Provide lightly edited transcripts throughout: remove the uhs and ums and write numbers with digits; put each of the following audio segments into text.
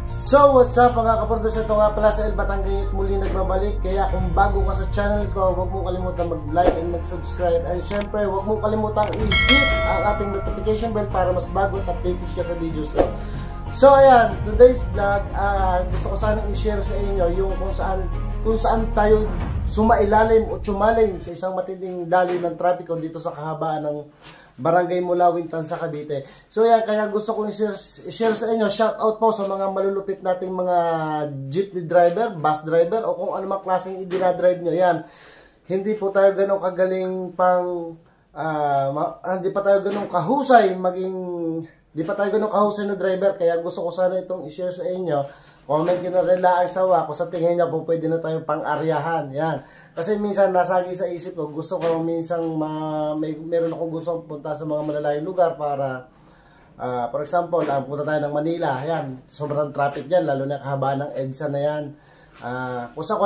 So what's up mga kaproducer, ito nga pala sa El Batanggay at muli nagbabalik. Kaya kung bago ka sa channel ko, huwag mong kalimutan mag-like and mag-subscribe. And syempre, huwag mong kalimutan i-hit ang ating notification bell para mas bago at updated ka sa videos ko. So ayan, today's vlog, gusto ko sanang i-share sa inyo yung kung saan tayo sumailalim o tsumalim sa isang matinding daloy ng trapiko dito sa kahabaan ng Barangay Mulawin, Tanza, Cavite. So yan, kaya gusto kong i-share sa inyo, shout out po sa mga malulupit nating mga jeepney driver, bus driver, o kung ano mga klaseng i-drive nyo. Yan, hindi po tayo ganun kagaling hindi pa tayo ganun kahusay hindi pa tayo ganun kahusay na driver. Kaya gusto ko sana itong i-share sa inyo. Comment nyo na rin lang sawa kung sa tingin nyo po pwede na tayong pang-aryahan. Yan. Kasi minsan nasagi sa isip ko, gusto ko minsan meron akong gusto punta sa mga malalayong lugar para for example, punta tayo ng Manila. Yan, sobrang traffic dyan, lalo na kahabaan ng EDSA na yan. Kung sa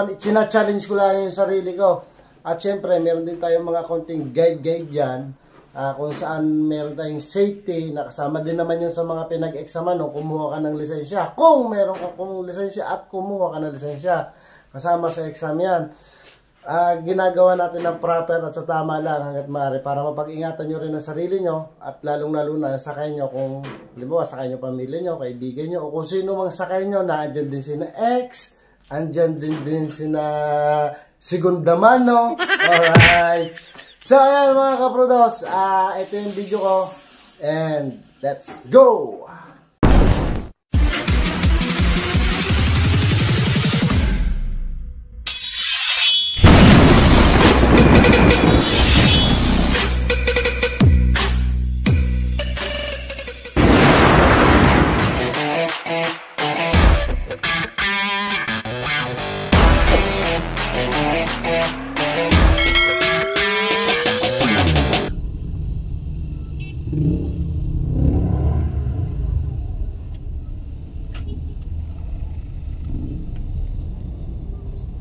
challenge ko lang yung sarili ko. At syempre, meron din tayong mga konting guide dyan. Kung saan meron tayong safety, nakasama din naman yun sa mga pinag-examan nung kumuha ka ng lisensya. Kung meron ka kung lisensya at kumuha ka ng lisensya, kasama sa exam yan. Ginagawa natin ng proper at sa tama lang hanggat maaari para mapag-ingatan nyo rin ang sarili nyo at lalong-lalo na sakay nyo kung halimbawa sakay nyo pamilya nyo, kaibigan nyo o kung sino mang sakay nyo na andyan din sina ex, andyan din sina Segundamano. Alright. So ayan mga kaprodos, ito yung video ko and let's go!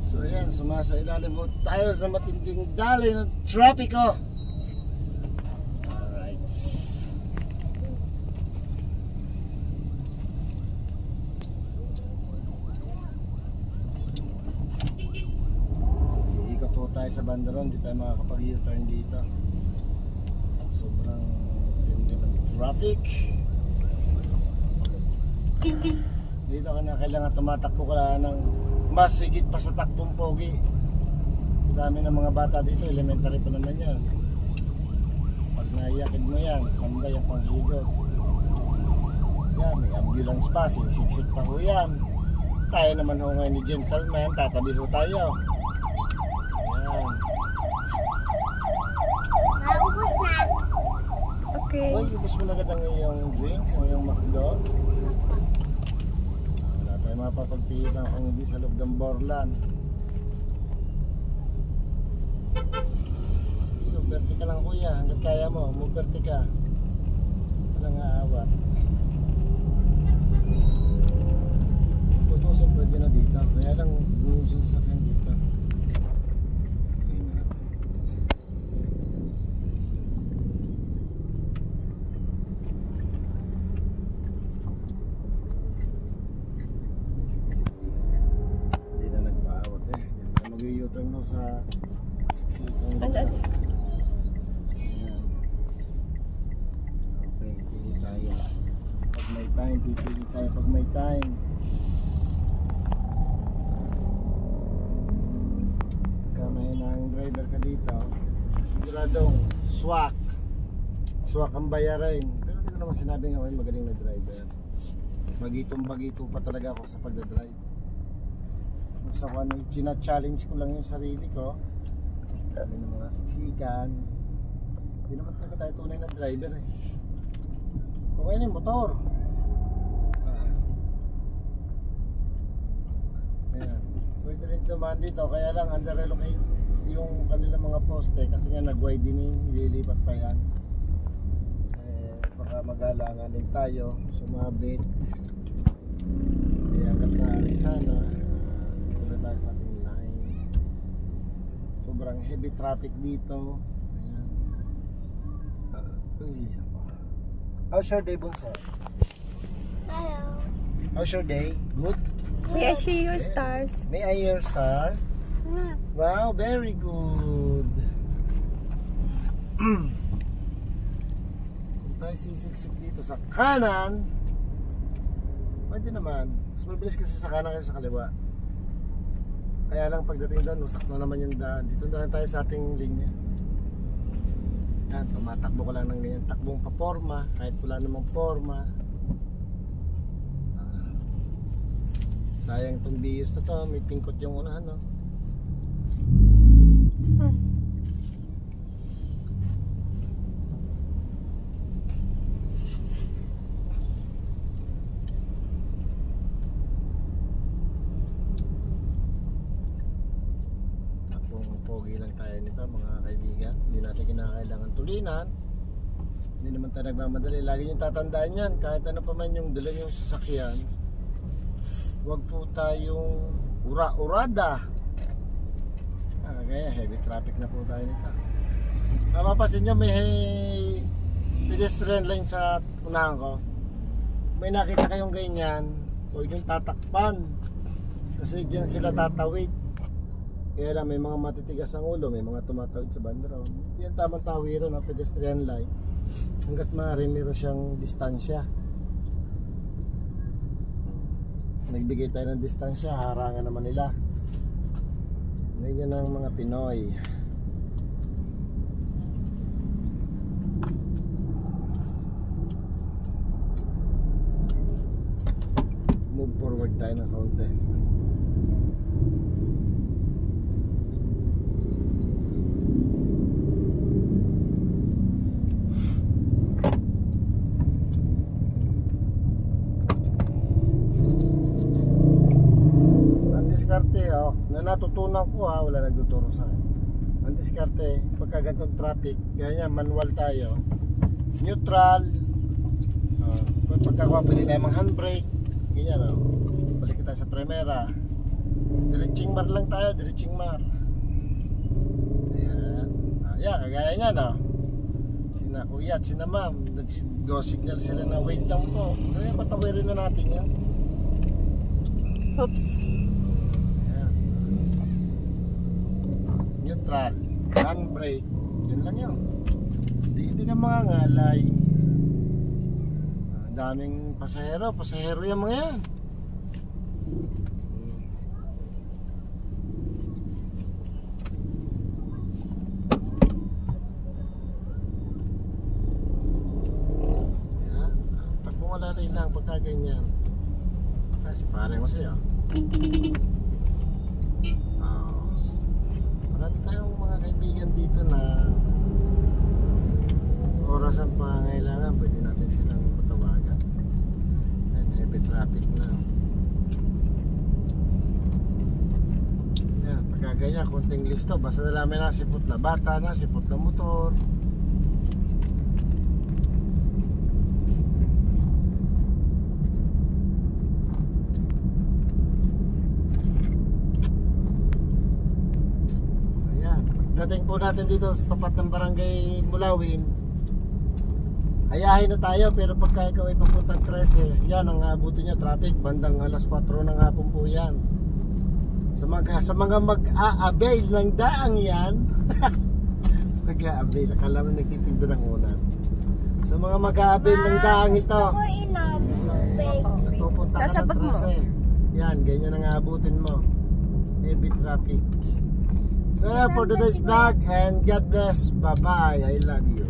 So ayan, sumasa ilalim mo tayo sa matinding daloy ng trapiko. Alright. Iikot po tayo sa bandaron, di tayo makakapag-U-turn dito. Sobrang tindi ng traffic. Dito ka na kailangan tumatakbo ka ng mas higit pa sa takbong pogi. Dami ng mga bata dito, elementary pa naman yan. Pag naiyakid mo yan, tambay ang panghigot. Yan, may ambulance pa, siksik pa ho yan. Tayo naman ho ngayon ni gentleman, tatabi ho tayo. Yan. Naubos na. Okay. Uy, ubos mo na agad ang iyong drinks, ang iyong McDo. Mapapagpihitan kung hindi sa loob ng Borlan. Muberte ka lang kuya, hanggat kaya mo, muberte ka. Walang aawat. Tutusin pwede na dito, kaya lang buhusun sa akin dito. Mag-u-turn mo sa siksikang lugar. Ayan. Okay, pili tayo. Pag may time, pipili tayo pag may time. Pagka mahinang driver ka dito, siguradong swak ang bayarin. Pero hindi ko naman sinabing ako yung magaling na driver. Bagitong-bagito pa talaga ako sa pagdadrive. Sa challenge ko lang yung sarili ko. Dami ng mga siksikan. Hindi naman talaga tayo tunay na driver eh. Kung ngayon yung motor. Ayan. Pwede rin dumaan dito. Kaya lang under-relocate yung kanilang mga poste. Kasi nga nag-widening, ililipat pa yan. Baka mag-alangan din tayo. Sumabit. Kaya hanggat sana sa ating line. Sobrang heavy traffic dito. Ayan. How's your day, Bunso? Hello. How's your day? Good? May I see your stars? May I hear stars? Wow, very good. Kung tayo sisiksik dito sa kanan, pwede naman. Mas mabilis kasi sa kanan kaysa sa kaliwa. Kaya lang pagdating doon, usak na naman yung daan. Dito na lang tayo sa ating linya. Yan, tumatakbo ko lang ng ganyan. Takbong paporma, kahit wala namang forma. Sayang itong bios na to, may pingkot yung unahan, no? Saan? Pogi lang tayo nito mga kaibigan. Hindi natin kinakailangan tulinan. Hindi naman tayo nagmamadali. Lagi yung tatandaan yan. Kahit ano pa man yung dala yung sasakyan, huwag po tayong ura-urada. Kaya heavy traffic na po tayo nito. Mapapansin nyo may pedestrian line sa unahan ko. May nakita kayong ganyan, huwag yung tatakpan. Kasi dyan sila tatawid. Kaya lang may mga matitigas ang ulo, may mga tumatawid sa bandron. Yan tamang tawiran ng pedestrian line. Hanggat maaari meron siyang distansya. Nagbigay tayo ng distansya, harangan naman nila. Ganyan ang mga Pinoy. Move forward tayo ng kaunti. Diskarte na natutunan ko wala nagtuturo sa akin. Ang diskarte pagka ganitong traffic, ganyan manual tayo, neutral, pagka pwede tayo mang handbrake, ganyan balik tayo sa primera, diretsing mar lang tayo, diretsing mar. Ayan, kagaya niya sina kuya at sina ma'am nag-go signal sila na wait lang po, kaya patawirin na natin yan. Oops. Neutral, handbrake, yun lang yun. Hindi ka mga ngalay. Daming pasahero yung mga yan. Pag pumalalay lang pagka ganyan, kasi pare mo siya. Marami tayong mga kaibigan dito na oras ang pangangailangan, pwede natin silang patawagan. And heavy traffic na. Yan, pagkagaya, konting listo, basta nalaman na sipot na bata na, sipot na motor. Dating po natin dito sa tapat ng barangay Mulawin, ayahin na tayo, pero pagka ikaw ay papuntang 13, yan ang aabutin niya traffic bandang alas 4 ng hapon po yan. Sa mga mag-a-avail ng daang yan mag-a-avail, akala mo nagtitinda ng unan. Sa mga mag-a-avail ng daang ito, pupunta ka ng 13, yan, ganyan ang aabutin mo, heavy traffic. So yeah, for today's vlog, and God bless. Bye bye. I love you.